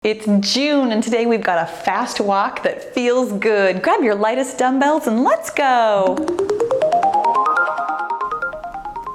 It's June and today we've got a fast walk that feels good. Grab your lightest dumbbells and let's go.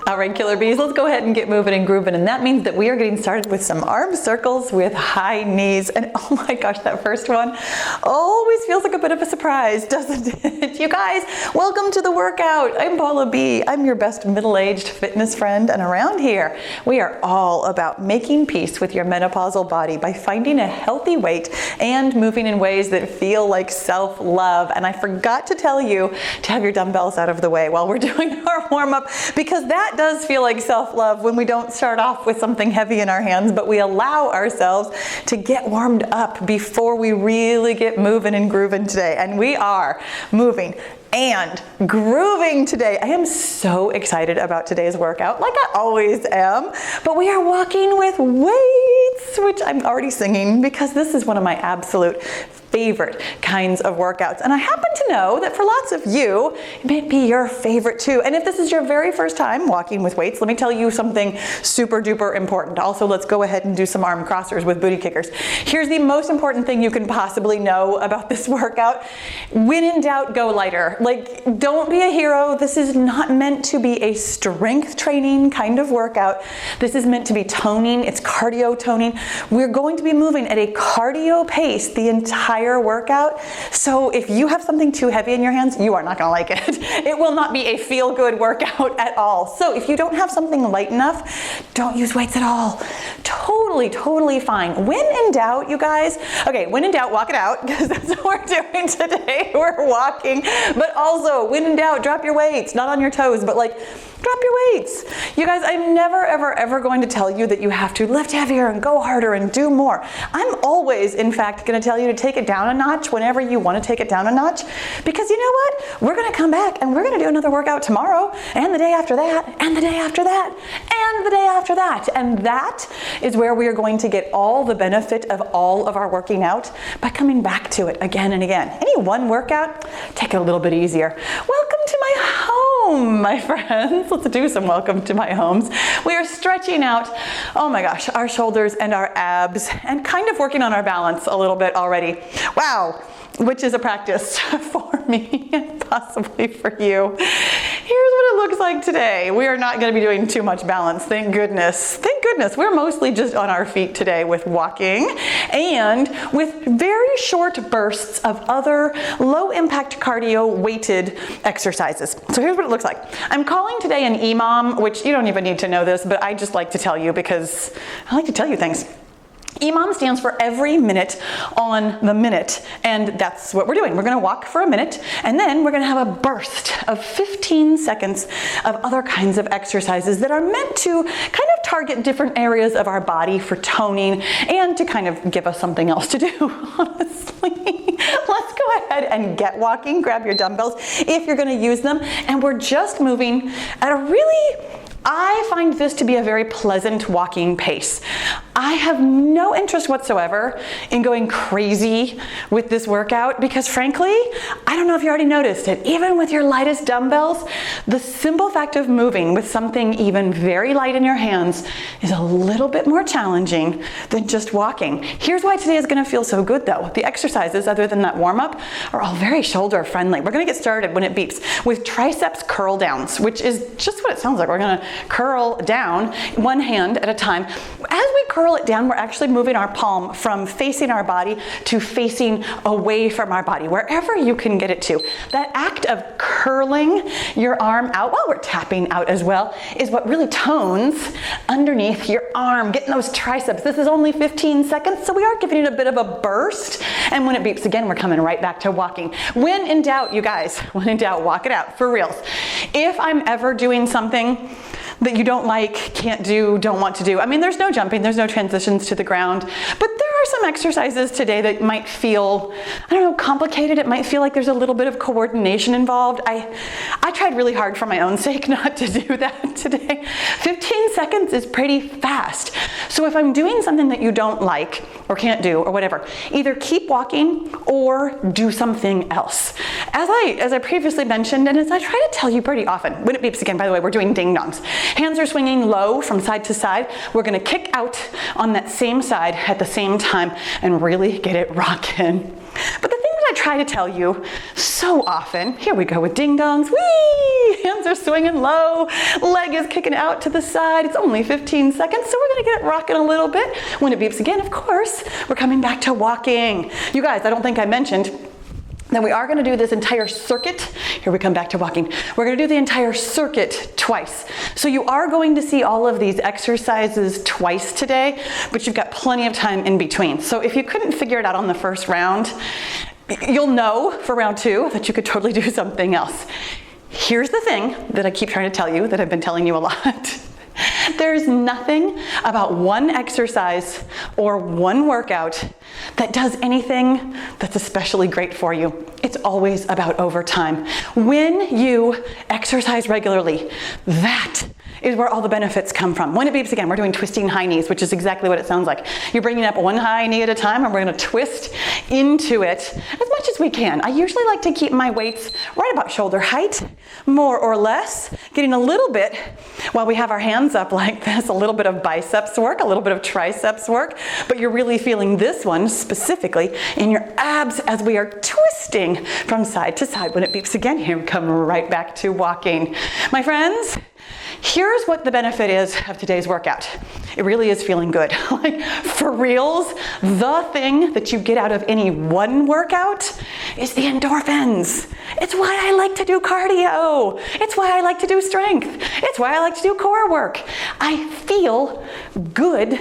All right, killer bees, let's go ahead and get moving and grooving. And that means that we are getting started with some arm circles with high knees. And oh my gosh, that first one always feels like a bit of a surprise, doesn't it? You guys, welcome to the workout. I'm Pahla B. I'm your best middle-aged fitness friend. And around here, we are all about making peace with your menopausal body by finding a healthy weight and moving in ways that feel like self-love. And I forgot to tell you to have your dumbbells out of the way while we're doing our warm-up, because that does feel like self-love when we don't start off with something heavy in our hands, but we allow ourselves to get warmed up before we really get moving and grooving today. And we are moving and grooving today. I am so excited about today's workout, like I always am, but we are walking with weights, which I'm already singing because this is one of my absolute favorite kinds of workouts. And I happen to know that for lots of you, it may be your favorite too. And if this is your very first time walking with weights, let me tell you something super duper important. Also, let's go ahead and do some arm crossers with booty kickers. Here's the most important thing you can possibly know about this workout. When in doubt, go lighter. Like, don't be a hero. This is not meant to be a strength training kind of workout. This is meant to be toning. It's cardio toning. We're going to be moving at a cardio pace the entire workout. So if you have something too heavy in your hands, you are not going to like it. It will not be a feel-good workout at all. So if you don't have something light enough, don't use weights at all. Totally fine. When in doubt, you guys, okay, when in doubt, walk it out, because that's what we're doing today. We're walking, but also when in doubt, drop your weights, not on your toes, but like drop your weights. You guys, I'm never, ever going to tell you that you have to lift heavier and go harder and do more. I'm always, in fact, going to tell you to take it down a notch whenever you want to take it down a notch, because you know what? We're going to come back and we're going to do another workout tomorrow and the day after that and the day after that and the day after that. And that is where we are going to get all the benefit of all of our working out by coming back to it again and again. Any one workout, take it a little bit easier. Welcome to my home, my friends. Let's do some welcome to my homes. We are stretching out, oh my gosh, our shoulders and our abs and kind of working on our balance a little bit already. Wow, which is a practice for me and possibly for you. Here's what it looks like today. We are not going to be doing too much balance, thank goodness. Thank goodness. We're mostly just on our feet today with walking and with very short bursts of other low impact cardio weighted exercises. So here's what it looks like. I'm calling today an EMOM, which you don't even need to know this, but I just like to tell you because I like to tell you things. EMOM stands for every minute on the minute, and that's what we're doing. We're going to walk for a minute, and then we're going to have a burst of 15 seconds of other kinds of exercises that are meant to kind of target different areas of our body for toning and to kind of give us something else to do, honestly. Let's go ahead and get walking. Grab your dumbbells if you're going to use them, and we're just moving at a really, I find this to be a very pleasant walking pace. I have no interest whatsoever in going crazy with this workout because frankly, I don't know if you already noticed it, even with your lightest dumbbells, the simple fact of moving with something even very light in your hands is a little bit more challenging than just walking. Here's why today is going to feel so good though. The exercises, other than that warm-up, are all very shoulder friendly. We're going to get started when it beeps with triceps curl downs, which is just what it sounds like. We're going to curl down one hand at a time. As we curl it down, we're actually moving our palm from facing our body to facing away from our body, wherever you can get it to. That act of curling your arm out while we're tapping out as well is what really tones underneath your arm, getting those triceps. This is only 15 seconds, so we are giving it a bit of a burst. And when it beeps again, we're coming right back to walking. When in doubt, you guys, when in doubt, walk it out, for reals. If I'm ever doing something that you don't like, can't do, don't want to do. I mean, there's no jumping, there's no transitions to the ground, but there are some exercises today that might feel, I don't know, complicated. It might feel like there's a little bit of coordination involved. I tried really hard for my own sake not to do that today. 15 seconds is pretty fast. So if I'm doing something that you don't like or can't do or whatever, either keep walking or do something else. As I previously mentioned, and as I try to tell you pretty often, when it beeps again, by the way, we're doing ding-dongs. Hands are swinging low from side to side. We're gonna kick out on that same side at the same time and really get it rocking. But the thing that I try to tell you so often, here we go with ding-dongs, whee! Hands are swinging low, leg is kicking out to the side. It's only 15 seconds, so we're gonna get it rocking a little bit. When it beeps again, of course, we're coming back to walking. You guys, I don't think I mentioned that we are gonna do this entire circuit. Here we come back to walking. We're gonna do the entire circuit twice. So you are going to see all of these exercises twice today, but you've got plenty of time in between. So if you couldn't figure it out on the first round, you'll know for round 2 that you could totally do something else. Here's the thing that I keep trying to tell you, that I've been telling you a lot. There's nothing about one exercise or one workout that does anything that's especially great for you. It's always about over time. When you exercise regularly, that is where all the benefits come from. When it beeps again, we're doing twisting high knees, which is exactly what it sounds like. You're bringing up one high knee at a time, and we're gonna twist into it as much as we can. I usually like to keep my weights right about shoulder height, more or less, getting a little bit, while we have our hands up like this, a little bit of biceps work, a little bit of triceps work, but you're really feeling this one specifically in your abs as we are twisting from side to side. When it beeps again, here we come right back to walking. My friends, here's what the benefit is of today's workout. It really is feeling good. Like, for reals, the thing that you get out of any one workout is the endorphins. It's why I like to do cardio. It's why I like to do strength. It's why I like to do core work. I feel good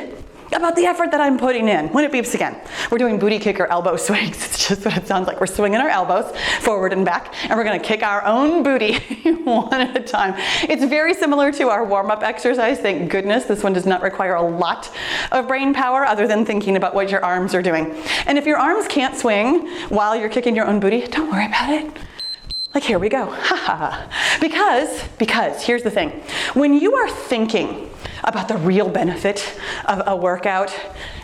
about the effort that I'm putting in. When it beeps again, we're doing booty kick or elbow swings. It's just what it sounds like. We're swinging our elbows forward and back, and we're gonna kick our own booty one at a time. It's very similar to our warm-up exercise. Thank goodness this one does not require a lot of brain power other than thinking about what your arms are doing. And if your arms can't swing while you're kicking your own booty, don't worry about it. Like, here we go, because here's the thing. When you are thinking about the real benefit of a workout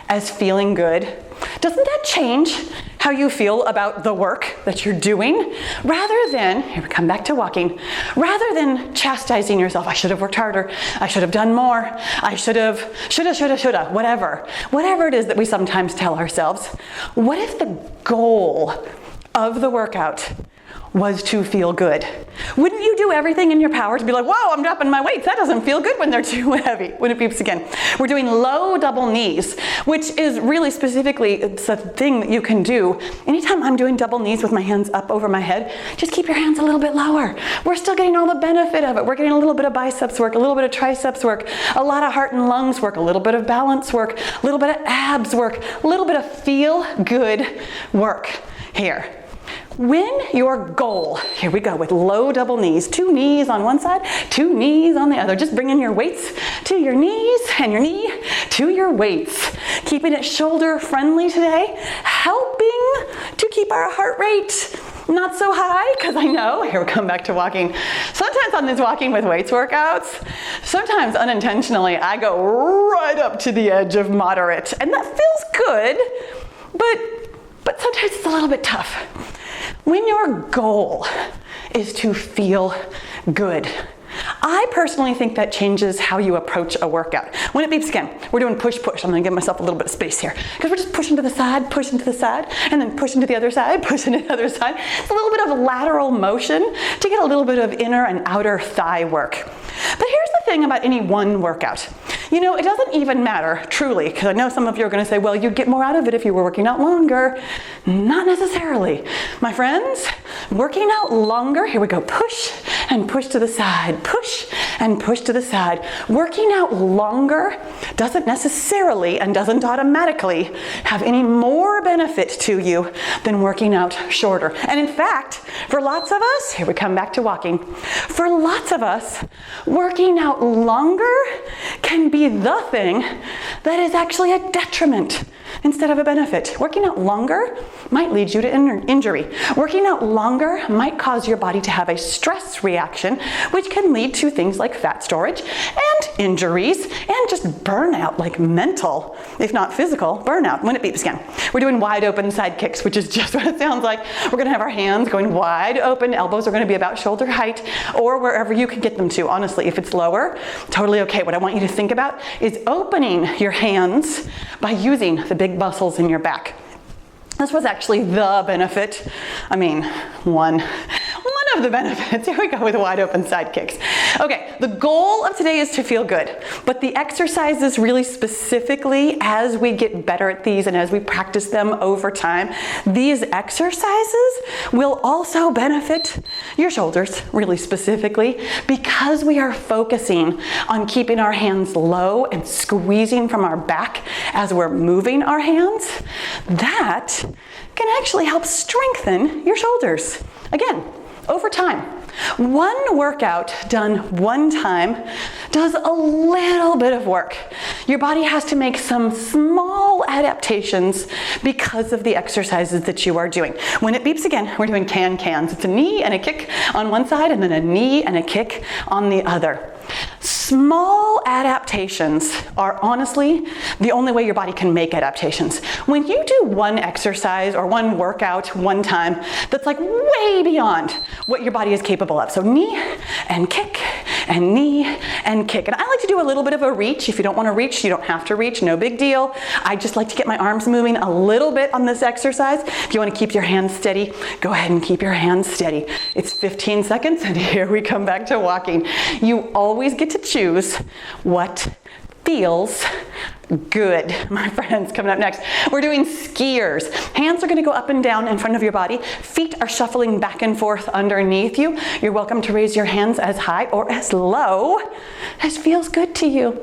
as feeling good, doesn't that change how you feel about the work that you're doing? Rather than, here we come back to walking, rather than chastising yourself, I should have worked harder, I should have done more, I shoulda, whatever it is that we sometimes tell ourselves, what if the goal of the workout was to feel good? Wouldn't you do everything in your power to be like, whoa, I'm dropping my weights. That doesn't feel good when they're too heavy. When it beeps again. We're doing low double knees, which is really specifically, it's a thing that you can do. Anytime I'm doing double knees with my hands up over my head, just keep your hands a little bit lower. We're still getting all the benefit of it. We're getting a little bit of biceps work, a little bit of triceps work, a lot of heart and lungs work, a little bit of balance work, a little bit of abs work, a little bit of feel good work here. When your goal, here we go with low double knees, 2 knees on one side, 2 knees on the other, just bringing your weights to your knees and your knee to your weights. Keeping it shoulder friendly today, helping to keep our heart rate not so high, because I know, here we come back to walking. Sometimes on these walking with weights workouts, sometimes unintentionally, I go right up to the edge of moderate, and that feels good, but sometimes it's a little bit tough. When your goal is to feel good, I personally think that changes how you approach a workout. When it beeps again, we're doing push-push. I'm gonna give myself a little bit of space here, because we're just pushing to the side, and then pushing to the other side, pushing to the other side. It's a little bit of lateral motion to get a little bit of inner and outer thigh work. But here's the thing about any one workout. You know, it doesn't even matter, truly, because I know some of you are going to say, well, you'd get more out of it if you were working out longer. Not necessarily. My friends, working out longer, here we go, push and push to the side, push and push to the side. Working out longer doesn't necessarily and doesn't automatically have any more benefit to you than working out shorter. And in fact, for lots of us, here we come back to walking, for lots of us, working out longer can be the thing that is actually a detriment instead of a benefit. Working out longer might lead you to injury. Working out longer might cause your body to have a stress reaction, which can lead to things like fat storage and injuries, and just burnout, like mental, if not physical, burnout when it beeps again. We're doing wide open side kicks, which is just what it sounds like. We're gonna have our hands going wide open, elbows are gonna be about shoulder height, or wherever you can get them to. Honestly, if it's lower, totally okay. What I want you to think about is opening your hands by using the big muscles in your back. This was actually the benefit. I mean, one of the benefits. Here we go with wide open side kicks. Okay, the goal of today is to feel good, but the exercises really specifically, as we get better at these and as we practice them over time, these exercises will also benefit your shoulders really specifically, because we are focusing on keeping our hands low and squeezing from our back as we're moving our hands. That can actually help strengthen your shoulders. Again, over time. One workout done one time does a little bit of work. Your body has to make some small adaptations because of the exercises that you are doing. When it beeps again, we're doing can-cans. It's a knee and a kick on one side and then a knee and a kick on the other. Small adaptations are honestly the only way your body can make adaptations. When you do one exercise or one workout one time, that's like way beyond what your body is capable of. So knee and kick and knee and kick. And I like to do a little bit of a reach. If you don't want to reach, you don't have to reach, no big deal. I just like to get my arms moving a little bit on this exercise. If you want to keep your hands steady, go ahead and keep your hands steady. It's 15 seconds and here we come back to walking. You always get to choose what feels good. My friends, coming up next, we're doing skiers. Hands are going to go up and down in front of your body. Feet are shuffling back and forth underneath you. You're welcome to raise your hands as high or as low as feels good to you.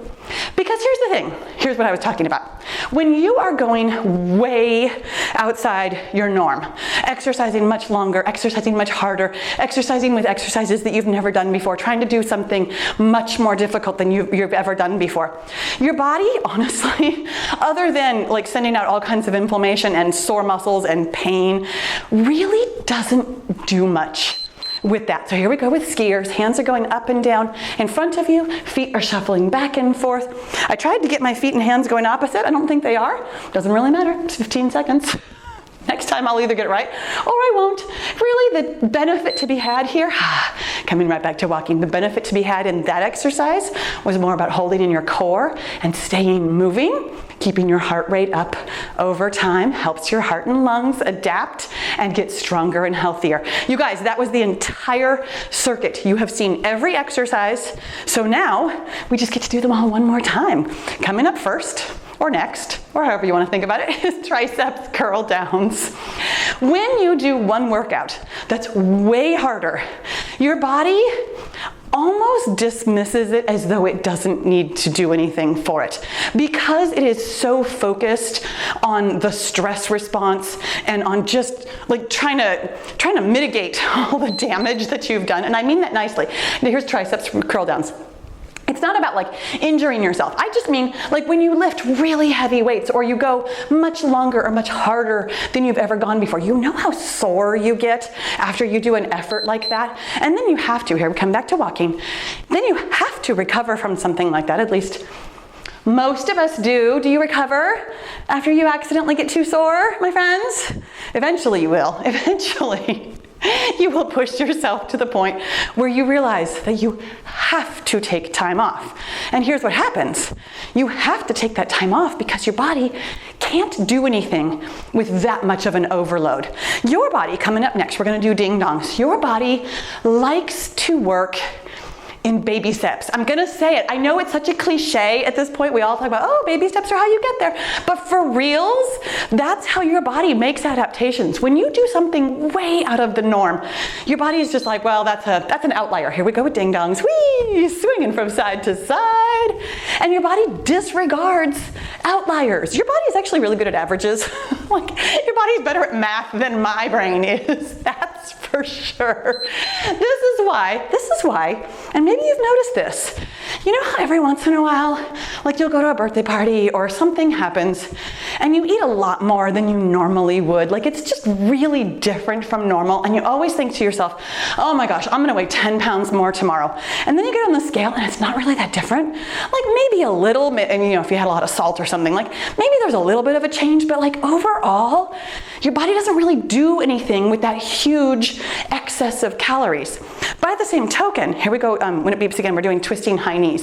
Because here's the thing, here's what I was talking about. When you are going way outside your norm, exercising much longer, exercising much harder, exercising with exercises that you've never done before, trying to do something much more difficult than you've ever done before, your body, honestly, other than like sending out all kinds of inflammation and sore muscles and pain, really doesn't do much with that. So here we go with skiers. Hands are going up and down in front of you. Feet are shuffling back and forth. I tried to get my feet and hands going opposite. I don't think they are. Doesn't really matter. It's 15 seconds. Next time I'll either get it right or I won't. Really, the benefit to be had here, coming right back to walking, the benefit to be had in that exercise was more about holding in your core and staying moving. Keeping your heart rate up over time helps your heart and lungs adapt and get stronger and healthier. You guys, that was the entire circuit. You have seen every exercise. So now we just get to do them all one more time. Coming up first, or next, or however you want to think about it, is triceps curl downs. When you do one workout that's way harder, your body almost dismisses it as though it doesn't need to do anything for it, because it is so focused on the stress response and on just like trying to mitigate all the damage that you've done. And I mean that nicely. Now here's triceps curl downs. It's not about like injuring yourself. I just mean like when you lift really heavy weights or you go much longer or much harder than you've ever gone before. You know how sore you get after you do an effort like that? And then you have to, here we come back to walking, then you have to recover from something like that, at least most of us do. Do you recover after you accidentally get too sore, my friends? Eventually you will, eventually. You will push yourself to the point where you realize that you have to take time off. And here's what happens. You have to take that time off because your body can't do anything with that much of an overload. Your body, coming up next, we're going to do ding dongs. Your body likes to work in baby steps. I'm gonna say it. I know it's such a cliche at this point. We all talk about, oh, baby steps are how you get there. But for reals, that's how your body makes adaptations. When you do something way out of the norm, your body is just like, well, that's an outlier. Here we go with ding dongs. Whee! Swinging from side to side. And your body disregards outliers. Your body is actually really good at averages. Like, your body's better at math than my brain is. That's for sure. This is why, and maybe you've noticed this, You know how every once in a while, like you'll go to a birthday party or something happens and you eat a lot more than you normally would. Like it's just really different from normal, and you always think to yourself, oh my gosh, I'm gonna weigh 10 pounds more tomorrow. And then you get on the scale and it's not really that different. Like maybe a little bit, you know, if you had a lot of salt or something, like maybe there's a little bit of a change, but like overall, your body doesn't really do anything with that huge excess of calories. By the same token, here we go, when it beeps again, we're doing twisting high knees.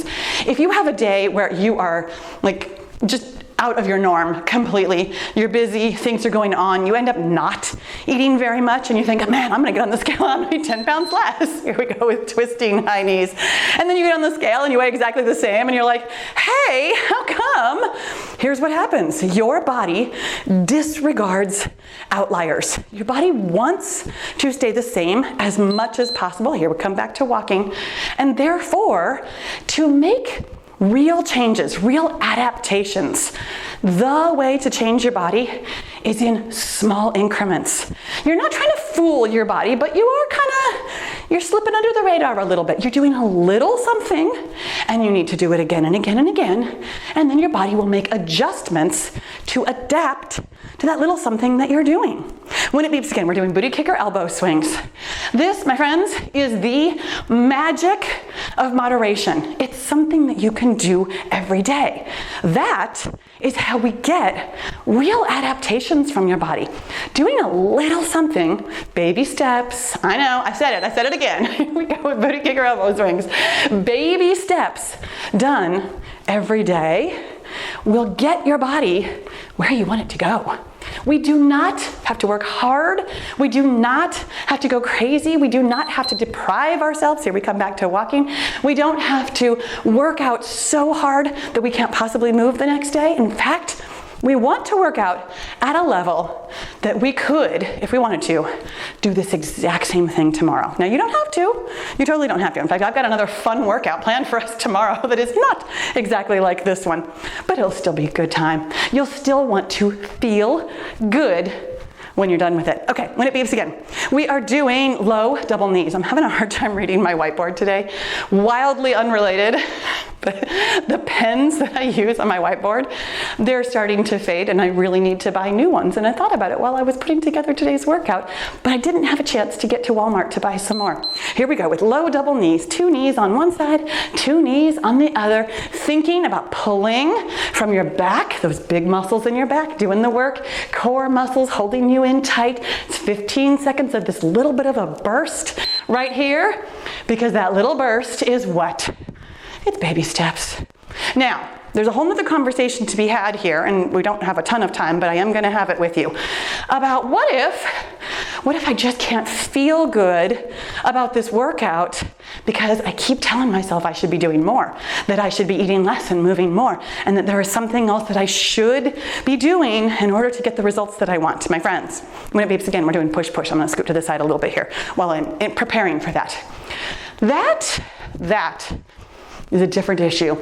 If you have a day where you are like just out of your norm completely, you're busy, things are going on, you end up not eating very much and you think, man, I'm gonna get on the scale and I'm gonna be 10 pounds less. Here we go with twisting high knees. And then you get on the scale and you weigh exactly the same and you're like, hey, how come? Here's what happens. Your body disregards outliers. Your body wants to stay the same as much as possible. Here we come back to walking. And therefore, to make real changes, real adaptations, the way to change your body is in small increments. You're not trying to fool your body, but you're slipping under the radar a little bit. You're doing a little something and you need to do it again and again and again, and then your body will make adjustments to adapt to that little something that you're doing. When it beeps again, we're doing booty kicker elbow swings. This, my friends, is the magic of moderation. It's something that you can do every day. That is how we get real adaptations from your body. Doing a little something, baby steps. I know, I said it again. Here we go with booty kicker elbow swings. Baby steps done every day will get your body where you want it to go. We do not have to work hard. We do not have to go crazy. We do not have to deprive ourselves. Here we come back to walking. We don't have to work out so hard that we can't possibly move the next day. In fact, we want to work out at a level that we could, if we wanted to, do this exact same thing tomorrow. Now, you don't have to. You totally don't have to. In fact, I've got another fun workout planned for us tomorrow that is not exactly like this one, but it'll still be a good time. You'll still want to feel good when you're done with it. Okay, when it beeps again, we are doing low double knees. I'm having a hard time reading my whiteboard today. Wildly unrelated, but the pens that I use on my whiteboard, they're starting to fade and I really need to buy new ones. And I thought about it while I was putting together today's workout, but I didn't have a chance to get to Walmart to buy some more. Here we go with low double knees. 2 knees on one side, 2 knees on the other, thinking about pulling from your back, those big muscles in your back, doing the work, core muscles holding you in tight. It's 15 seconds of this little bit of a burst right here, because that little burst is what? It's baby steps. Now, there's a whole nother conversation to be had here, and we don't have a ton of time, but I am gonna have it with you, about what if I just can't feel good about this workout because I keep telling myself I should be doing more, that I should be eating less and moving more, and that there is something else that I should be doing in order to get the results that I want. My friends, when it beeps again, we're doing push-push. I'm gonna scoot to the side a little bit here while I'm preparing for that. That is a different issue.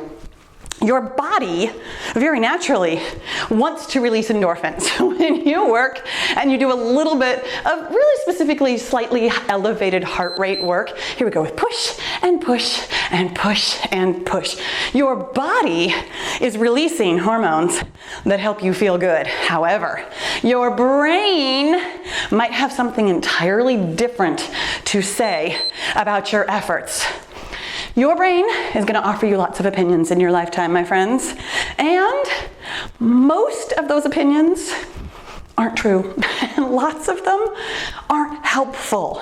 Your body very naturally wants to release endorphins. When you work and you do a little bit of really specifically slightly elevated heart rate work, here we go with push and push and push and push. Your body is releasing hormones that help you feel good. However, your brain might have something entirely different to say about your efforts. Your brain is going to offer you lots of opinions in your lifetime, my friends, and most of those opinions aren't true. Lots of them aren't helpful.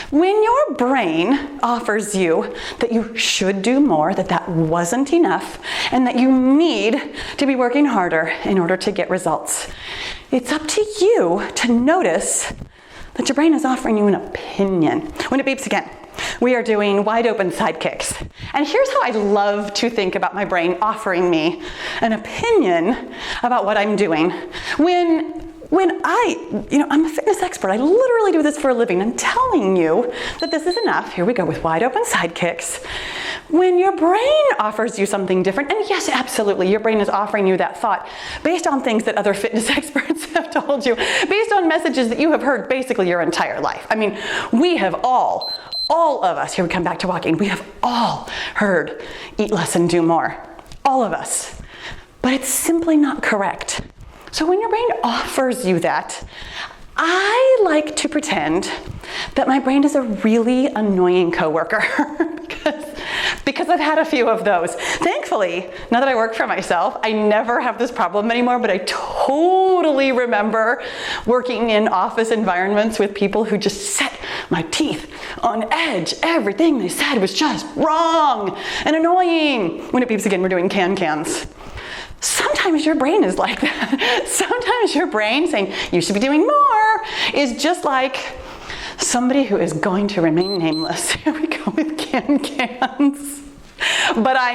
When your brain offers you that you should do more, that wasn't enough, and that you need to be working harder in order to get results, it's up to you to notice that your brain is offering you an opinion. When it beeps again, we are doing wide open side kicks. And here's how I love to think about my brain offering me an opinion about what I'm doing. When I'm a fitness expert, I literally do this for a living. I'm telling you that this is enough. Here we go with wide open side kicks. When your brain offers you something different, and yes, absolutely, your brain is offering you that thought based on things that other fitness experts have told you, based on messages that you have heard basically your entire life. I mean, we have all All of us, here we come back to walking, we have all heard eat less and do more. All of us. But it's simply not correct. So when your brain offers you that, I like to pretend that my brain is a really annoying coworker because I've had a few of those. Thankfully, now that I work for myself, I never have this problem anymore, but I totally remember working in office environments with people who just set my teeth on edge. Everything they said was just wrong and annoying. When it beeps again, we're doing cans. Sometimes your brain is like that. Sometimes your brain saying, you should be doing more, is just like somebody who is going to remain nameless. Here we go with cans. But I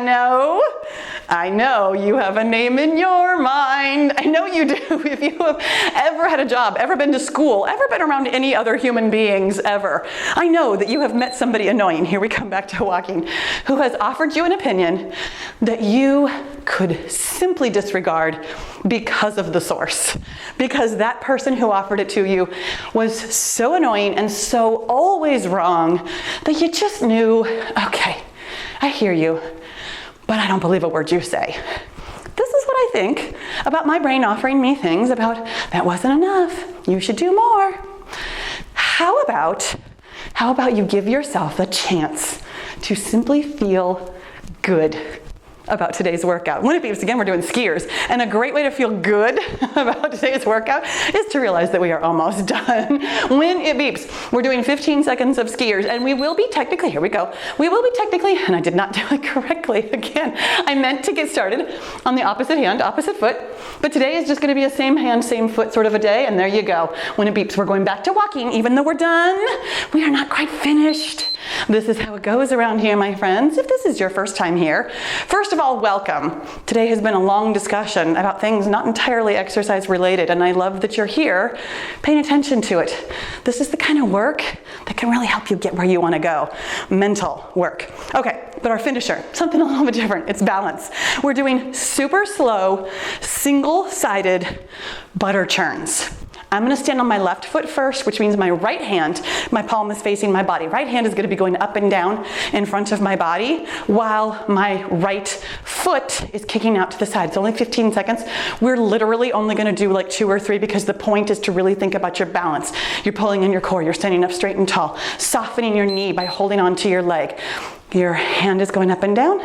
know you have a name in your mind. I know you do. If you have ever had a job, ever been to school, ever been around any other human beings ever, I know that you have met somebody annoying, here we come back to walking, who has offered you an opinion that you could simply disregard because of the source. Because that person who offered it to you was so annoying and so always wrong that you just knew, okay, I hear you, but I don't believe a word you say. This is what I think about my brain offering me things about, that wasn't enough, you should do more. How about you give yourself a chance to simply feel good about today's workout? When it beeps again, we're doing skiers. And a great way to feel good about today's workout is to realize that we are almost done. When it beeps, we're doing 15 seconds of skiers, and we will be technically, here we go, we will be technically, and I did not do it correctly again. I meant to get started on the opposite hand, opposite foot, but today is just gonna be a same hand, same foot sort of a day, and there you go. When it beeps, we're going back to walking, even though we're done. We are not quite finished. This is how it goes around here, my friends. If this is your first time here, first of all, welcome. Today has been a long discussion about things not entirely exercise related, and I love that you're here paying attention to it. This is the kind of work that can really help you get where you want to go. Mental work. Okay, but our finisher, something a little bit different. It's balance. We're doing super slow, single-sided butter churns. I'm gonna stand on my left foot first, which means my right hand, my palm is facing my body. Right hand is gonna be going up and down in front of my body, while my right foot is kicking out to the side. It's only 15 seconds. We're literally only gonna do like 2 or 3 because the point is to really think about your balance. You're pulling in your core, you're standing up straight and tall, softening your knee by holding onto your leg. Your hand is going up and down,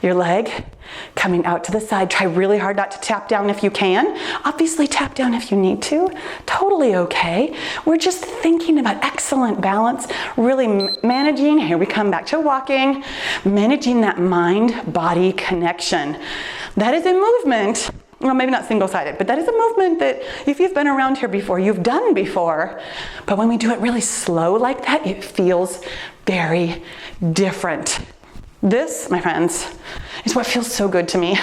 your leg coming out to the side. Try really hard not to tap down if you can. Obviously tap down if you need to. Totally okay. We're just thinking about excellent balance, really managing, here we come back to walking, managing that mind-body connection. That is a movement, well, maybe not single-sided, but that is a movement that if you've been around here before, you've done before. But when we do it really slow like that, it feels very different. This, my friends, is what feels so good to me.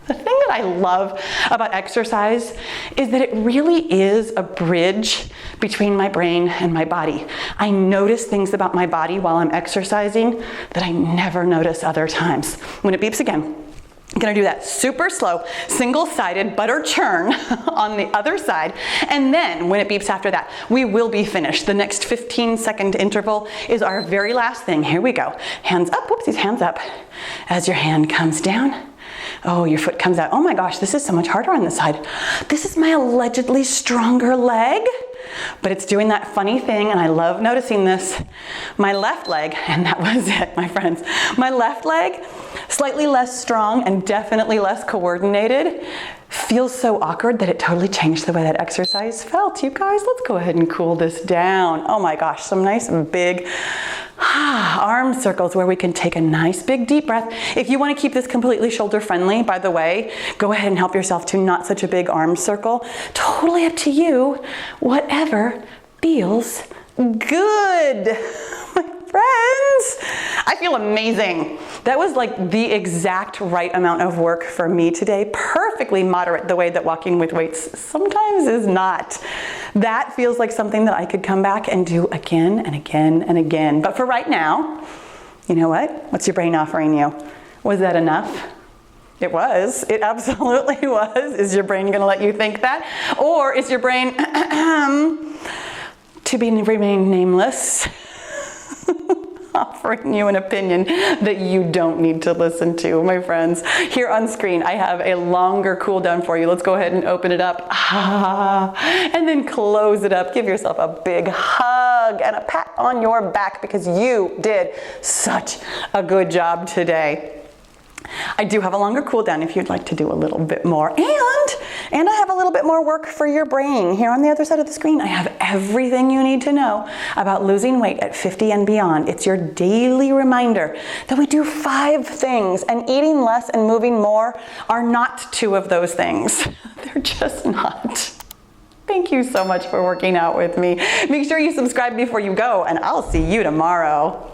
The thing that I love about exercise is that it really is a bridge between my brain and my body. I notice things about my body while I'm exercising that I never notice other times. When it beeps again, I'm gonna do that super slow, single-sided butter churn on the other side. And then when it beeps after that, we will be finished. The next 15-second interval is our very last thing. Here we go. Hands up, whoopsies, hands up. As your hand comes down, oh, your foot comes out. Oh my gosh, this is so much harder on this side. This is my allegedly stronger leg, but it's doing that funny thing, and I love noticing this. My left leg, and that was it, my friends. My left leg, slightly less strong and definitely less coordinated, feels so awkward that it totally changed the way that exercise felt. You guys, let's go ahead and cool this down. Oh my gosh, some nice big arm circles where we can take a nice big deep breath. If you want to keep this completely shoulder friendly, by the way, go ahead and help yourself to not such a big arm circle. Totally up to you, whatever feels good. My friends, I feel amazing. That was like the exact right amount of work for me today. Perfectly moderate, the way that walking with weights sometimes is not. That feels like something that I could come back and do again and again and again. But for right now, you know what? What's your brain offering you? Was that enough? It was. It absolutely was. Is your brain going to let you think that? Or is your brain to remain nameless? offering you an opinion that you don't need to listen to, my friends. Here on screen, I have a longer cool down for you. Let's go ahead and open it up. And then close it up. Give yourself a big hug and a pat on your back because you did such a good job today. I do have a longer cool down if you'd like to do a little bit more. And I have a little bit more work for your brain. Here on the other side of the screen, I have everything you need to know about losing weight at 50 and beyond. It's your daily reminder that we do 5 things, and eating less and moving more are not 2 of those things. They're just not. Thank you so much for working out with me. Make sure you subscribe before you go, and I'll see you tomorrow.